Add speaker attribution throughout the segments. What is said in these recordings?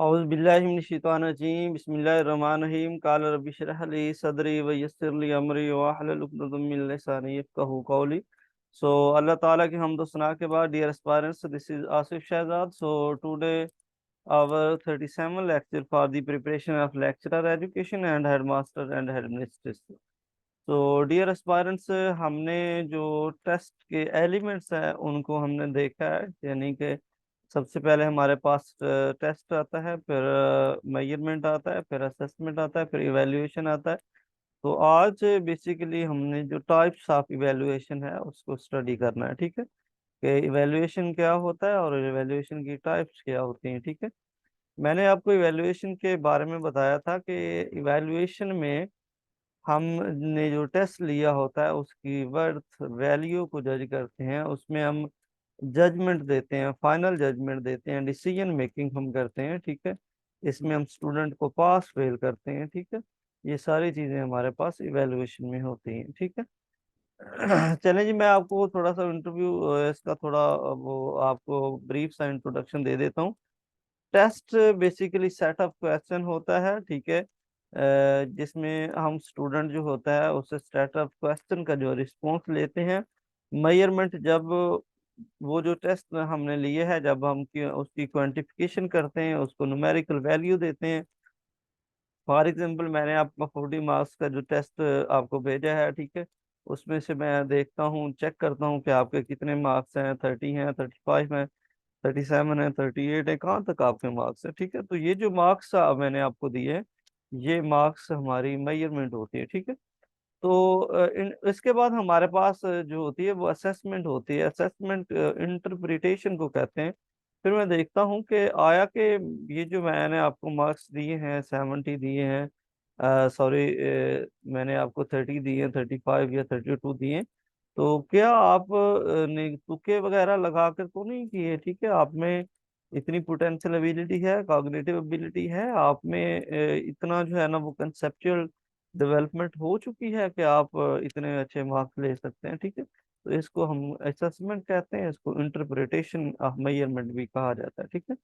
Speaker 1: औज़ु बिल्लाहि मिनश शैतानिर रजीम बिस्मिल्लाहिर रहमानिर रहीम क़ाल रब्बि इश्रह ली सदरी व यस्सिर ली अमरी वहलुल उक़दतम मिन लिसानी यफ़क़हू क़ौली। सो अल्लाह ताला की हम्द व सना के बाद, dear aspirants, this is Asif Shahzad. So today our 37 lecture for the preparation of lecturer education and headmaster and headmistress। तो डियर एस्पायरेंट्स, हमने जो टेस्ट के एलिमेंट्स हैं उनको हमने देखा है, यानी कि सबसे पहले हमारे पास टेस्ट आता है, फिर मेजरमेंट आता है, फिर असेसमेंट आता है, फिर इवैल्यूएशन आता है। तो आज बेसिकली हमने जो टाइप्स ऑफ इवैल्यूएशन है उसको स्टडी करना है, ठीक है, कि इवैल्यूएशन क्या होता है और इवैल्यूएशन की टाइप्स क्या होती हैं। ठीक है, मैंने आपको इवैल्यूएशन के बारे में बताया था कि इवैल्यूएशन में हमने जो टेस्ट लिया होता है उसकी वर्थ वैल्यू को जज करते हैं, उसमें हम जजमेंट देते हैं, फाइनल जजमेंट देते हैं, डिसीजन मेकिंग हम करते हैं। ठीक है, इसमें हम स्टूडेंट को पास फेल करते हैं। ठीक है, ये सारी चीज़ें हमारे पास इवैल्यूएशन में होती हैं। ठीक है। चलें जी, मैं आपको थोड़ा सा इंटरव्यू इसका थोड़ा वो आपको ब्रीफ सा इंट्रोडक्शन दे देता हूँ। Test basically set of question होता है, ठीक है, जिसमें हम स्टूडेंट जो होता है उससे सेट ऑफ क्वेश्चन का जो रिस्पॉन्स लेते हैं। मेजरमेंट, जब वो जो टेस्ट हमने लिए है, जब हम उसकी क्वांटिफिकेशन करते हैं, उसको न्यूमेरिकल वैल्यू देते हैं। फॉर एग्जांपल, मैंने आपका 40 मार्क्स का जो टेस्ट आपको भेजा है, ठीक है, उसमें से मैं देखता हूँ, चेक करता हूँ कि आपके कितने मार्क्स हैं, 30 हैं, 35 हैं, 37 है, 38 है, कहाँ तक आपके मार्क्स है। ठीक है, तो ये जो मार्क्स मैंने आपको दिए हैं, ये मार्क्स हमारी मेजरमेंट होती है। ठीक है, तो इसके बाद हमारे पास जो होती है वो असेसमेंट होती है। असेसमेंट इंटरप्रिटेशन को कहते हैं। फिर मैं देखता हूँ कि आया कि ये जो मैंने आपको मार्क्स दिए हैं, 70 दिए हैं, सॉरी, मैंने आपको 30 दिए हैं, 35 या 32 दिए हैं, तो क्या आप ने तुक्के वगैरह लगा कर तो नहीं किए। ठीक है, आप में इतनी पोटेंशियल एबिलिटी है, कॉग्निटिव एबिलिटी है, आप में इतना जो है ना वो कंसेप्चुअल डेवलपमेंट हो चुकी है कि आप इतने अच्छे मार्क्स ले सकते हैं। ठीक है, तो इसको हम असेसमेंट कहते हैं, इसको इंटरप्रिटेशन ऑफ मेजरमेंट भी कहा जाता है। ठीक है,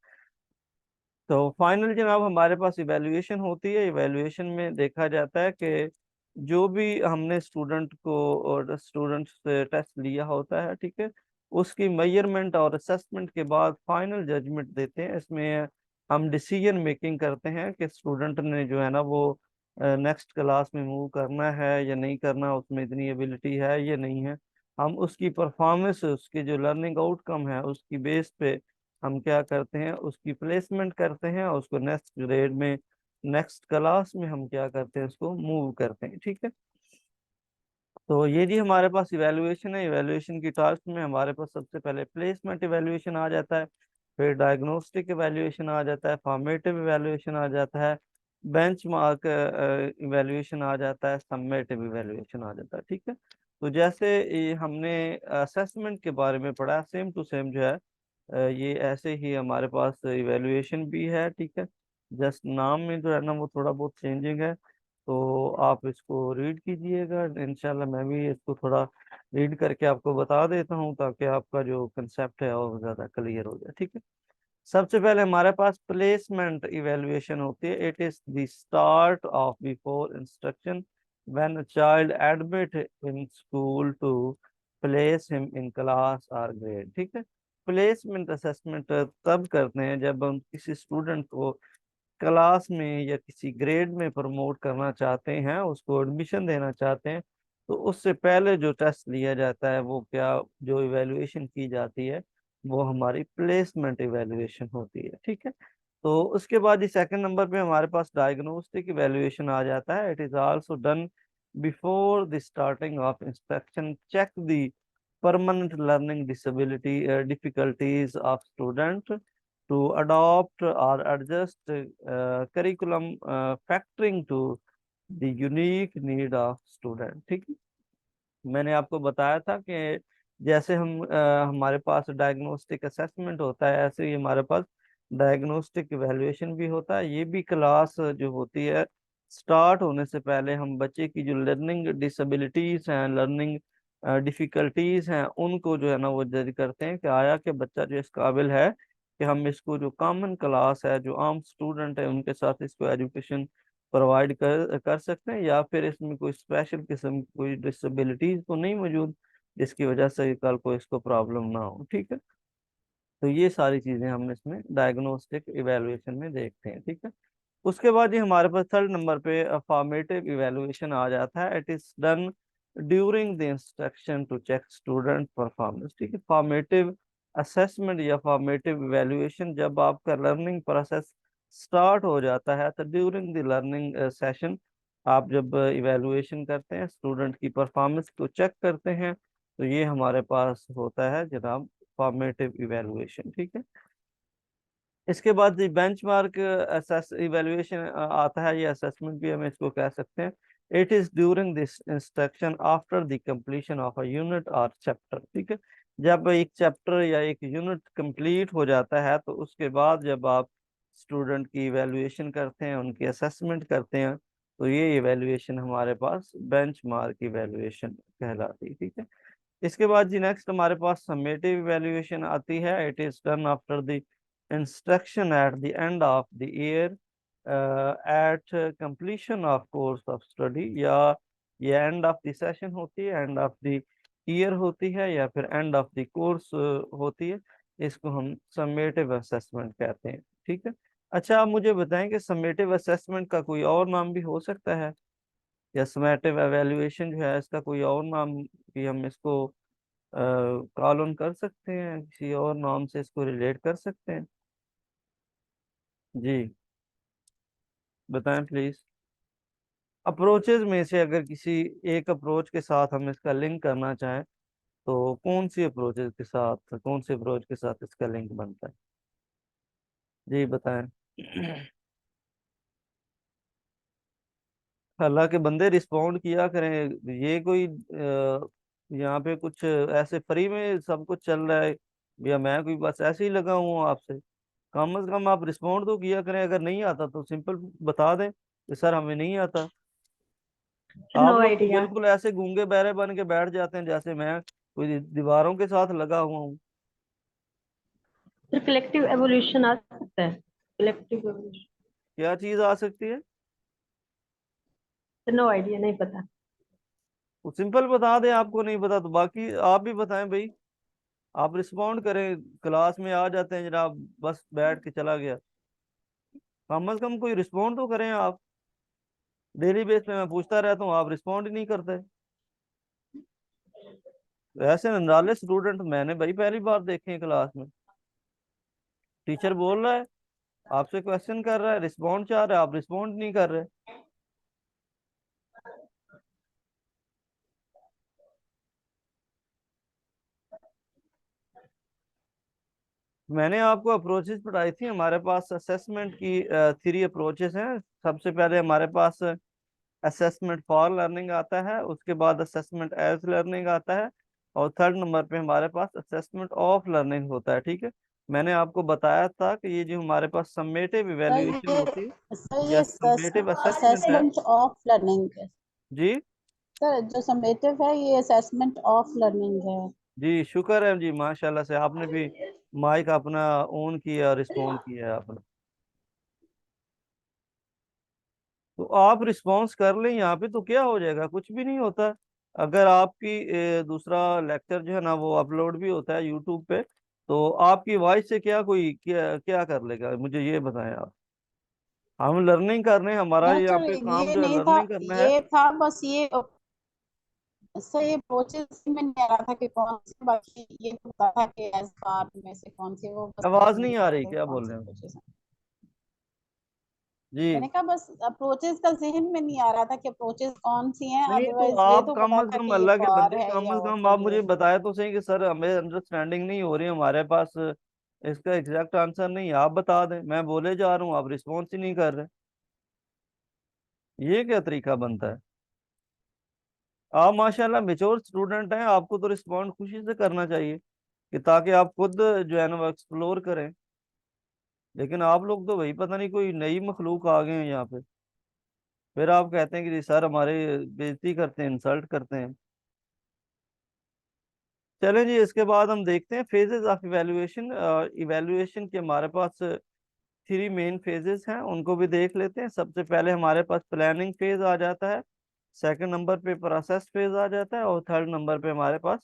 Speaker 1: तो फाइनल जनाब हमारे पास इवैल्यूएशन होती है। इवैल्यूएशन में देखा जाता है कि जो भी हमने स्टूडेंट को और स्टूडेंट से टेस्ट लिया होता है, ठीक है, उसकी मेजरमेंट और असेसमेंट के बाद फाइनल जजमेंट देते हैं। इसमें हम डिसीजन मेकिंग करते हैं कि स्टूडेंट ने जो है ना वो नेक्स्ट क्लास में मूव करना है या नहीं करना, उसमें इतनी एबिलिटी है या नहीं है। हम उसकी परफॉर्मेंस, उसके जो लर्निंग आउटकम है, उसकी बेस पे हम क्या करते हैं, उसकी प्लेसमेंट करते हैं, और उसको नेक्स्ट ग्रेड में, नेक्स्ट क्लास में हम क्या करते हैं, उसको मूव करते हैं। ठीक है, तो ये जी हमारे पास इवैल्यूएशन है। इवैल्यूएशन की टास्क में हमारे पास सबसे पहले प्लेसमेंट इवैल्यूएशन आ जाता है, फिर डायग्नोस्टिक इवैल्यूएशन आ जाता है, फॉर्मेटिव इवैल्यूएशन आ जाता है, बेंचमार्क इवैल्यूएशन आ जाता है, सम्मेटिव इवैल्यूएशन आ जाता है। ठीक है, तो जैसे ये हमने असेसमेंट के बारे में पढ़ा, सेम टू सेम जो है ये ऐसे ही हमारे पास इवैल्यूएशन भी है। ठीक है, जस्ट नाम में जो है ना वो थोड़ा बहुत चेंजिंग है, तो आप इसको रीड कीजिएगा। इंशाल्लाह मैं भी इसको थोड़ा रीड करके आपको बता देता हूँ, ताकि आपका जो कंसेप्ट है और ज़्यादा क्लियर हो जाए। ठीक है, सबसे पहले हमारे पास प्लेसमेंट इवैल्यूएशन होती है। It is the start of before instruction when a child admit in school to place him in class और ग्रेड। ठीक है, प्लेसमेंट असेसमेंट तब करते हैं जब हम किसी स्टूडेंट को क्लास में या किसी ग्रेड में प्रमोट करना चाहते हैं, उसको एडमिशन देना चाहते हैं। तो उससे पहले जो टेस्ट लिया जाता है, वो क्या, जो इवैल्यूएशन की जाती है, वो हमारी प्लेसमेंट इवैल्यूएशन होती है। ठीक है, तो उसके बाद ही सेकंड नंबर पे हमारे पास डायग्नोस्टिक इवैल्यूएशन आ जाता है। It is also done before the starting of instruction, check the permanent learning disability difficulties of student to adopt or adjust curriculum factoring to the unique need of student। ठीक है, मैंने आपको बताया था कि जैसे हमारे पास डायग्नोस्टिक असेसमेंट होता है, ऐसे ही हमारे पास डायग्नोस्टिक इवैल्यूएशन भी होता है। ये भी क्लास जो होती है, स्टार्ट होने से पहले हम बच्चे की जो लर्निंग डिसेबिलिटीज हैं, लर्निंग डिफिकल्टीज हैं, उनको जो है ना वो जज करते हैं कि आया कि बच्चा जो इस काबिल है कि हम इसको जो कॉमन क्लास है, जो आम स्टूडेंट है, उनके साथ इसको एजुकेशन प्रोवाइड कर सकते हैं, या फिर इसमें कोई स्पेशल किस्म की कोई डिसेबिलिटीज तो नहीं मौजूद जिसकी वजह से कल को इसको प्रॉब्लम ना हो। ठीक है, तो ये सारी चीजें हम इसमें डायग्नोस्टिक इवेलुएशन में देखते हैं। ठीक है, उसके बाद ये हमारे पास थर्ड नंबर पे फॉर्मेटिव इवेलुएशन आ जाता है। It is done during the instruction to check student performance. ठीक है, फॉर्मेटिव असेसमेंट या फॉर्मेटिव इवेलुएशन जब आपका लर्निंग प्रोसेस स्टार्ट हो जाता है, तो ड्यूरिंग द लर्निंग सेशन आप जब इवेलुएशन करते हैं, स्टूडेंट की परफॉर्मेंस को चेक करते हैं, तो ये हमारे पास होता है जनाब फॉर्मेटिव इवेलुएशन। ठीक है, इसके बाद बेंचमार्क असेस इवेलुएशन आता है, ये असेसमेंट भी हम इसको कह सकते हैं। It is during this instruction after the completion of a unit और चैप्टर। ठीक है, जब एक चैप्टर या एक यूनिट कंप्लीट हो जाता है, तो उसके बाद जब आप स्टूडेंट की इवेलुएशन करते हैं, उनकी असेसमेंट करते हैं, तो ये इवेलुएशन हमारे पास बेंचमार्क इवेलुएशन कहलाती है। ठीक है, इसके बाद जी नेक्स्ट हमारे पास समेटिव इवैल्यूएशन आती है। It is done after the instruction at the end of the year, at completion of course of study, या ये एंड ऑफ द सेशन होती है, एंड ऑफ द ईयर होती है, या फिर एंड ऑफ द कोर्स होती है। इसको हम समेटिव असेसमेंट कहते हैं। ठीक है, अच्छा आप मुझे बताएं कि समेटिव असेसमेंट का कोई और नाम भी हो सकता है, या समेटिव एवेल्युएशन जो है इसका कोई और नाम भी हम इसको कॉल ऑन कर सकते हैं, किसी और नाम से इसको रिलेट कर सकते हैं? जी बताएं प्लीज। अप्रोचेज में से अगर किसी एक अप्रोच के साथ हम इसका लिंक करना चाहें, तो कौन सी अप्रोचेज के साथ, कौन सी अप्रोच के साथ इसका लिंक बनता है? जी बताएं। अल्लाह के बंदे रिस्पॉन्ड किया करें, ये कोई यहाँ पे कुछ ऐसे फ्री में सब कुछ चल रहा है, या मैं कोई बस ऐसे ही लगा हूँ आपसे? कम से कम आप रिस्पॉन्ड तो किया करें, अगर नहीं आता तो सिंपल बता दें कि सर हमें नहीं आता।
Speaker 2: नो
Speaker 1: आप लोग तो
Speaker 2: आइडिया।
Speaker 1: बिल्कुल ऐसे गूंगे बहरे बन के बैठ जाते हैं जैसे मैं कोई दीवारों के साथ लगा हुआ हूँ।
Speaker 2: फिर कलेक्टिव एवोल्यूशन आ सकता है, कलेक्टिव एवोल्यूशन।
Speaker 1: क्या चीज आ सकती है?
Speaker 2: नो आइडिया, नहीं पता।
Speaker 1: वो सिंपल बता दें, आपको नहीं पता तो बाकी आप भी बताएं भाई। आप रिस्पॉन्ड करें, क्लास में आ जाते हैं जनाब, बस बैठ के चला गया। कम से कम कोई रिस्पॉन्ड तो करें आप। डेली बेस पे मैं पूछता रहता हूँ, आप रिस्पॉन्ड ही नहीं करते। ऐसे नंदाले स्टूडेंट मैंने भाई पहली बार देखे हैं क्लास में। टीचर बोल रहा है, आपसे क्वेश्चन कर रहा है, रिस्पॉन्ड चाह रहा है, आप रिस्पॉन्ड नहीं कर रहे। मैंने आपको अप्रोचेस पढ़ाई थी, हमारे पास असेसमेंट की थ्री अप्रोचेस हैं। सबसे पहले हमारे पास असेसमेंट फॉर लर्निंग आता है, उसके बाद असेसमेंट एज लर्निंग आता है, और थर्ड नंबर पे हमारे पास असेसमेंट ऑफ लर्निंग होता है। ठीक है, मैंने आपको बताया था कि ये जो हमारे पास समेटिव इवेल्युएशन होती है
Speaker 3: सर
Speaker 1: या
Speaker 3: ये
Speaker 1: समेटिव असेसमेंट है।
Speaker 3: असेसमेंट ऑफ लर्निंग है।
Speaker 1: जी
Speaker 3: सर जो समेटिव है ये असेसमेंट ऑफ लर्निंग है।
Speaker 1: जी, शुक्र है जी, माशाल्लाह से आपने भी माइक अपना ऑन किया, रिस्पॉन्ड किया है आपने। तो आप रिस्पॉन्स कर लें यहाँ पे, तो क्या हो जाएगा, कुछ भी नहीं होता। अगर आपकी दूसरा लेक्चर जो है ना वो अपलोड भी होता है यूट्यूब पे, तो आपकी वॉइस से क्या कोई क्या क्या कर लेगा, मुझे ये बताएं आप। हम लर्निंग कर रहे हैं, हमारा
Speaker 3: नहीं
Speaker 1: यहाँ
Speaker 3: सर
Speaker 1: पे काम
Speaker 3: ये
Speaker 1: जो है
Speaker 3: नहीं था,
Speaker 1: लर्निंग करना है।
Speaker 3: ये था बस ये। सर ये प्रोसेस में नहीं आ रहा था कि कौन सी, बाकी ये तो पता था कि एज पार्ट में से कौन सी, वो बस देख
Speaker 1: आवाज
Speaker 3: नहीं
Speaker 1: नहीं
Speaker 3: पा
Speaker 1: आ
Speaker 3: रहे
Speaker 1: रही,
Speaker 3: थे
Speaker 1: क्या
Speaker 3: कौन
Speaker 1: बोल
Speaker 3: सी
Speaker 1: रहे हैं?
Speaker 3: प्रोसेस है। मैंने
Speaker 1: जी
Speaker 3: कहा बस अप्रोचेस का जहन में नहीं आ रहा था कि अप्रोचेस कौन सी हैं,
Speaker 1: नहीं, तो
Speaker 3: अदरवाइज ये
Speaker 1: आप
Speaker 3: तो
Speaker 1: कम
Speaker 3: पता
Speaker 1: से
Speaker 3: था
Speaker 1: कम
Speaker 3: कि ये
Speaker 1: अल्लाह के
Speaker 3: फॉर
Speaker 1: बंदे,
Speaker 3: है
Speaker 1: कम
Speaker 3: या
Speaker 1: से
Speaker 3: और
Speaker 1: कम
Speaker 3: के
Speaker 1: आप
Speaker 3: लिए
Speaker 1: मुझे
Speaker 3: है।
Speaker 1: बताए तो सही कि सर हमें अंडरस्टैंडिंग नहीं हो रही है, हमारे पास इसका एग्जैक्ट आंसर नहीं है। आप बता दें, मैं बोले जा रहा हूँ, आप रिस्पॉन्स ही नहीं कर रहे। ये क्या तरीका बनता है? आप माशाल्लाह मेच्योर स्टूडेंट हैं, आपको तो रिस्पॉन्ड खुशी से करना चाहिए कि ताकि आप खुद जो है ना वो एक्सप्लोर करें। लेकिन आप लोग तो भाई पता नहीं कोई नई मखलूक आ गए हैं यहाँ पे, फिर आप कहते हैं कि जी सर हमारे बेइज्जती करते हैं, इंसल्ट करते हैं। चलें जी, इसके बाद हम देखते हैं फेजेस ऑफ इवेल्युएशन। इवेल्युएशन के हमारे पास 3 मेन फेजेस हैं, उनको भी देख लेते हैं। सबसे पहले हमारे पास प्लानिंग फेज आ जाता है, सेकंड नंबर पे प्रोसेस फेज आ जाता है, और थर्ड नंबर पे हमारे पास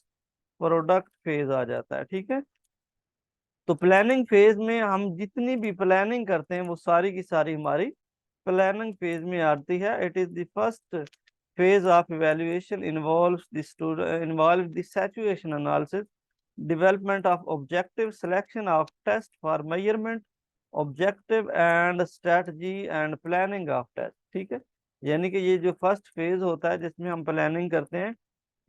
Speaker 1: प्रोडक्ट फेज आ जाता है। ठीक है, तो प्लानिंग फेज में हम जितनी भी प्लानिंग करते हैं वो सारी की सारी हमारी प्लानिंग फेज में आती है। It is the first phase of evaluation involves the situation analysis, development of objective, selection of test for measurement, objective and strategy and planning of test। ठीक है, यानी कि ये जो फर्स्ट फेज होता है जिसमें हम प्लानिंग करते हैं,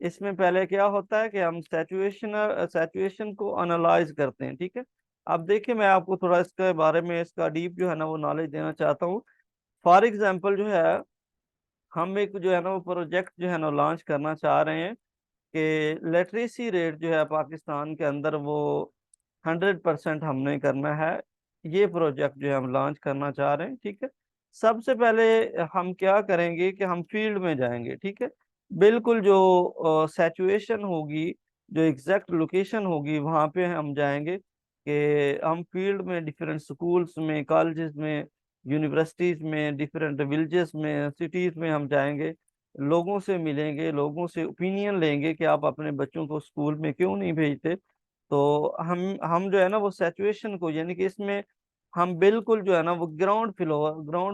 Speaker 1: इसमें पहले क्या होता है कि हम सिचुएशन को एनालाइज करते हैं। ठीक है, अब देखिए मैं आपको थोड़ा इसके बारे में, इसका डीप जो है ना वो नॉलेज देना चाहता हूँ। फॉर एग्जाम्पल जो है, हम एक जो है ना वो प्रोजेक्ट जो है ना लॉन्च करना चाह रहे हैं कि लिटरेसी रेट जो है पाकिस्तान के अंदर वो 100% हमने करना है। ये प्रोजेक्ट जो है हम लॉन्च करना चाह रहे हैं। ठीक है, सबसे पहले हम क्या करेंगे कि हम फील्ड में जाएंगे। ठीक है, बिल्कुल जो सिचुएशन होगी, जो एग्जैक्ट लोकेशन होगी, वहाँ पे हम जाएंगे कि हम फील्ड में डिफरेंट स्कूल्स में, कॉलेजेस में, यूनिवर्सिटीज में, डिफरेंट विलेजेस में, सिटीज में हम जाएंगे, लोगों से मिलेंगे, लोगों से ओपिनियन लेंगे कि आप अपने बच्चों को स्कूल में क्यों नहीं भेजते। तो हम जो है ना वो सिचुएशन को, यानी कि इसमें हम बिल्कुल जो है ना वो ग्राउंड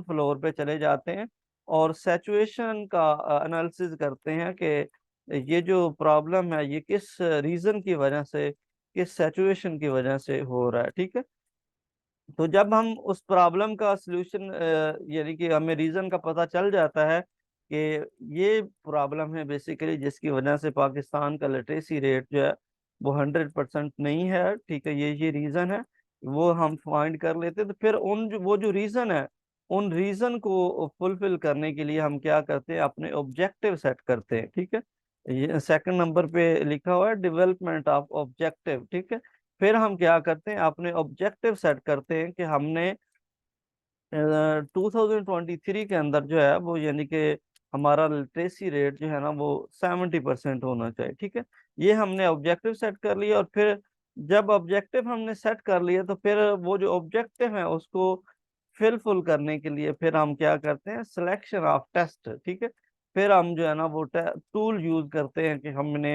Speaker 1: फ्लोर पे चले जाते हैं और सिचुएशन का एनालिसिस करते हैं कि ये जो प्रॉब्लम है ये किस रीजन की वजह से, किस सिचुएशन की वजह से हो रहा है। ठीक है, तो जब हम उस प्रॉब्लम का सलूशन, यानी कि हमें रीजन का पता चल जाता है कि ये प्रॉब्लम है बेसिकली जिसकी वजह से पाकिस्तान का लिटरेसी रेट जो है वो 100% नहीं है। ठीक है, ये रीजन है, वो हम फाइंड कर लेते हैं। तो फिर वो जो रीजन है, उन रीजन को फुलफिल करने के लिए हम क्या करते हैं, अपने ऑब्जेक्टिव सेट करते हैं। ठीक है, ये सेकंड नंबर पे लिखा हुआ है डेवलपमेंट ऑफ ऑब्जेक्टिव। ठीक है, फिर हम क्या करते हैं, अपने ऑब्जेक्टिव सेट करते हैं कि हमने 2023 के अंदर जो है वो, यानी कि हमारा लिटरेसी रेट जो है ना वो 70% होना चाहिए। ठीक है, ये हमने ऑब्जेक्टिव सेट कर लिया, और फिर जब ऑब्जेक्टिव हमने सेट कर लिया तो फिर वो जो ऑब्जेक्टिव है उसको फिलफुल करने के लिए फिर हम क्या करते हैं, सिलेक्शन ऑफ टेस्ट। ठीक है, फिर हम जो है ना वो टूल यूज करते हैं कि हमने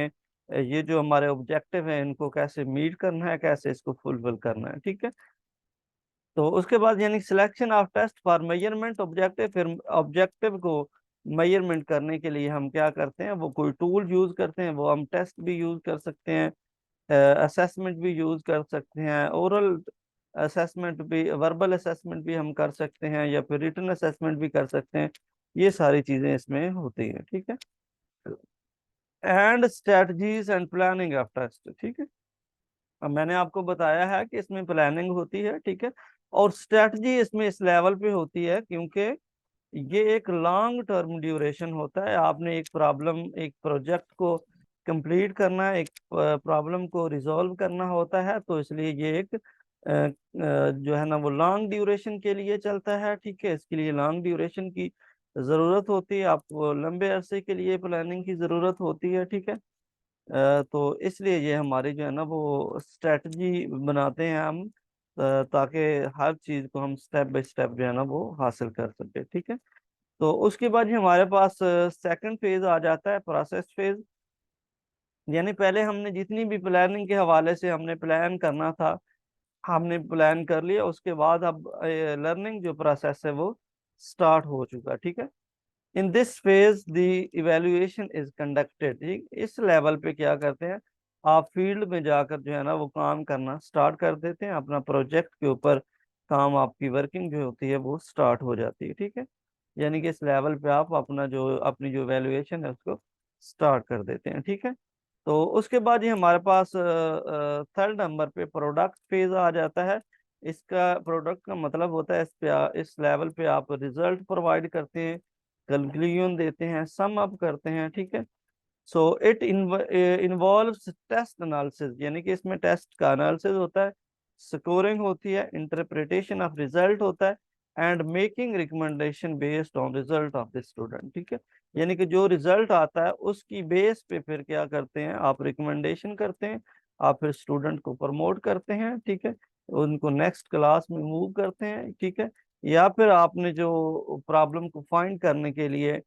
Speaker 1: ये जो हमारे ऑब्जेक्टिव है इनको कैसे मीट करना है, कैसे इसको फुलफिल करना है। ठीक है, तो उसके बाद यानी selection of test for measurement objective, फिर ऑब्जेक्टिव को मेजरमेंट करने के लिए हम क्या करते हैं, वो कोई टूल यूज करते हैं, वो हम टेस्ट भी यूज कर सकते हैं, असेसमेंट भी यूज कर सकते हैं, ओरल असेसमेंट भी, वर्बल असेसमेंट भी हम कर सकते हैं, या फिर रिटन असेसमेंट भी कर सकते हैं। ये सारी चीजें इसमें होती हैं। ठीक है, and strategies and planning of test. ठीक है, अब मैंने आपको बताया है कि इसमें प्लानिंग होती है। ठीक है, और स्ट्रेटजी इसमें इस लेवल पे होती है क्योंकि ये एक लॉन्ग टर्म ड्यूरेशन होता है। आपने एक प्रोजेक्ट को कंप्लीट करना है, एक प्रॉब्लम को रिजॉल्व करना होता है, तो इसलिए ये एक जो है ना वो लॉन्ग ड्यूरेशन के लिए चलता है। ठीक है, इसके लिए लॉन्ग ड्यूरेशन की ज़रूरत होती है, आपको लंबे अरसे के लिए प्लानिंग की ज़रूरत होती है। ठीक है, तो इसलिए ये हमारी जो है ना वो स्ट्रेटजी बनाते हैं हम, ताकि हर चीज़ को हम स्टेप बाय स्टेप जो है ना वो हासिल कर सके। ठीक है, तो उसके बाद ही हमारे पास सेकंड फेज आ जाता है, प्रोसेस फेज। यानी पहले हमने जितनी भी प्लानिंग के हवाले से हमने प्लान करना था, हमने प्लान कर लिया, उसके बाद अब लर्निंग जो प्रोसेस है वो स्टार्ट हो चुका। ठीक है, in this phase the evaluation is conducted. ठीक, इस लेवल पे क्या करते हैं, आप फील्ड में जाकर जो है ना वो काम करना स्टार्ट कर देते हैं, अपना प्रोजेक्ट के ऊपर काम, आपकी वर्किंग जो होती है वो स्टार्ट हो जाती है। ठीक है, यानी कि इस लेवल पे आप अपनी जो वैल्यूएशन है उसको स्टार्ट कर देते हैं। ठीक है, तो उसके बाद ही हमारे पास थर्ड नंबर पे प्रोडक्ट फेज आ जाता है। इसका प्रोडक्ट का मतलब होता है इस लेवल पे आप रिजल्ट प्रोवाइड करते हैं, कंक्लूजन देते हैं, सम अप करते हैं। ठीक है, so it involves test analysis, यानी कि इसमें टेस्ट का एनालिसिस होता है, स्कोरिंग होती है, इंटरप्रिटेशन ऑफ रिजल्ट होता है, and making recommendation based on result of the student. ठीक है, यानी कि जो रिजल्ट आता है उसकी बेस पे फिर क्या करते हैं आप, रिकमेंडेशन करते हैं, आप फिर स्टूडेंट को प्रमोट करते हैं। ठीक है, उनको नेक्स्ट क्लास में मूव करते हैं। ठीक है, या फिर आपने जो प्रॉब्लम को फाइंड करने के लिए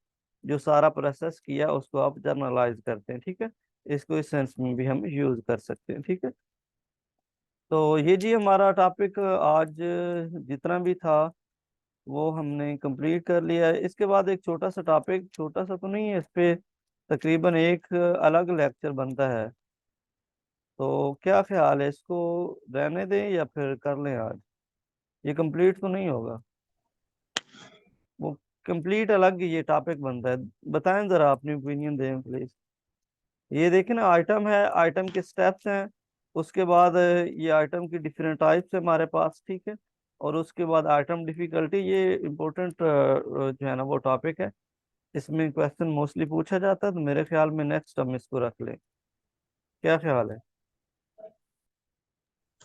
Speaker 1: जो सारा प्रोसेस किया उसको आप जर्नलाइज करते हैं। ठीक है, इसको इस सेंस में भी हम यूज कर सकते हैं। ठीक है, तो ये जी हमारा टॉपिक आज जितना भी था वो हमने कंप्लीट कर लिया है। इसके बाद एक छोटा सा टॉपिक, छोटा सा तो नहीं है, इस पे तकरीबन एक अलग लेक्चर बनता है। तो क्या ख्याल है, इसको रहने दें या फिर कर लें आज? ये कंप्लीट तो नहीं होगा, वो कंप्लीट अलग ये टॉपिक बनता है। बताएं जरा, अपनी ओपिनियन दें प्लीज। ये देखें ना, आइटम है, आइटम के स्टेप्स हैं, उसके बाद ये आइटम की डिफरेंट टाइप्स है हमारे पास। ठीक है, और उसके बाद आइटम डिफिकल्टी, ये इम्पोर्टेंट जो है ना वो टॉपिक है। इसमें क्वेश्चन मोस्टली पूछा जाता है, तो मेरे ख्याल में नेक्स्ट हम इसको रख लें। क्या ख्याल है?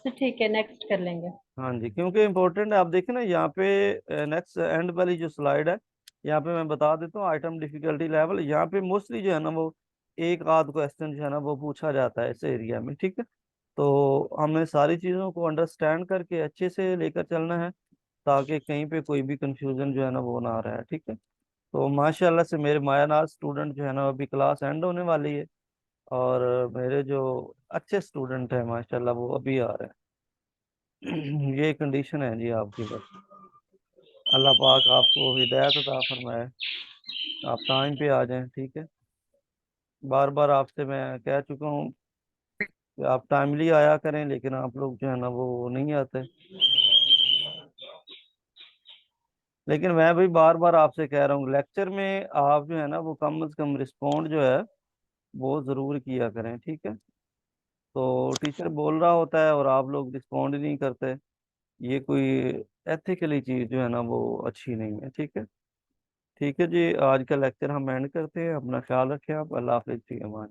Speaker 2: तो ठीक है, नेक्स्ट कर लेंगे।
Speaker 1: हाँ जी, क्योंकि इम्पोर्टेंट है। आप देखें ना यहाँ पे नेक्स्ट एंड वाली जो स्लाइड है, यहाँ पे मैं बता देता हूँ आइटम डिफिकल्टी लेवल। यहाँ पे मोस्टली जो है ना वो एक आध क्वेश्चन जो है ना वो पूछा जाता है इस एरिया में। ठीक है, तो हमें सारी चीज़ों को अंडरस्टैंड करके अच्छे से लेकर चलना है, ताकि कहीं पे कोई भी कंफ्यूजन जो है ना वो ना रहे। ठीक है, तो माशाल्लाह से मेरे मायानार स्टूडेंट जो है ना, अभी क्लास एंड होने वाली है, और मेरे जो अच्छे स्टूडेंट हैं माशाल्लाह वो अभी आ रहे हैं। ये कंडीशन है जी आपकी बस। अल्लाह पाक आपको हिदायत अता फरमाए, आप टाइम पे आ जाएं। ठीक है, बार बार आपसे मैं कह चुका हूँ कि आप टाइमली आया करें, लेकिन आप लोग जो है ना वो नहीं आते। लेकिन मैं भी बार बार आपसे कह रहा हूँ, लेक्चर में आप जो है ना वो कम से कम रिस्पॉन्ड जो है वो ज़रूर किया करें। ठीक है, तो टीचर बोल रहा होता है और आप लोग रिस्पॉन्ड ही नहीं करते, ये कोई एथिकली चीज़ जो है ना वो अच्छी नहीं है। ठीक है, ठीक है जी, आज का लेक्चर हम एंड करते हैं। अपना ख्याल रखें आप। अल्लाह हाफिज़, ठीक है।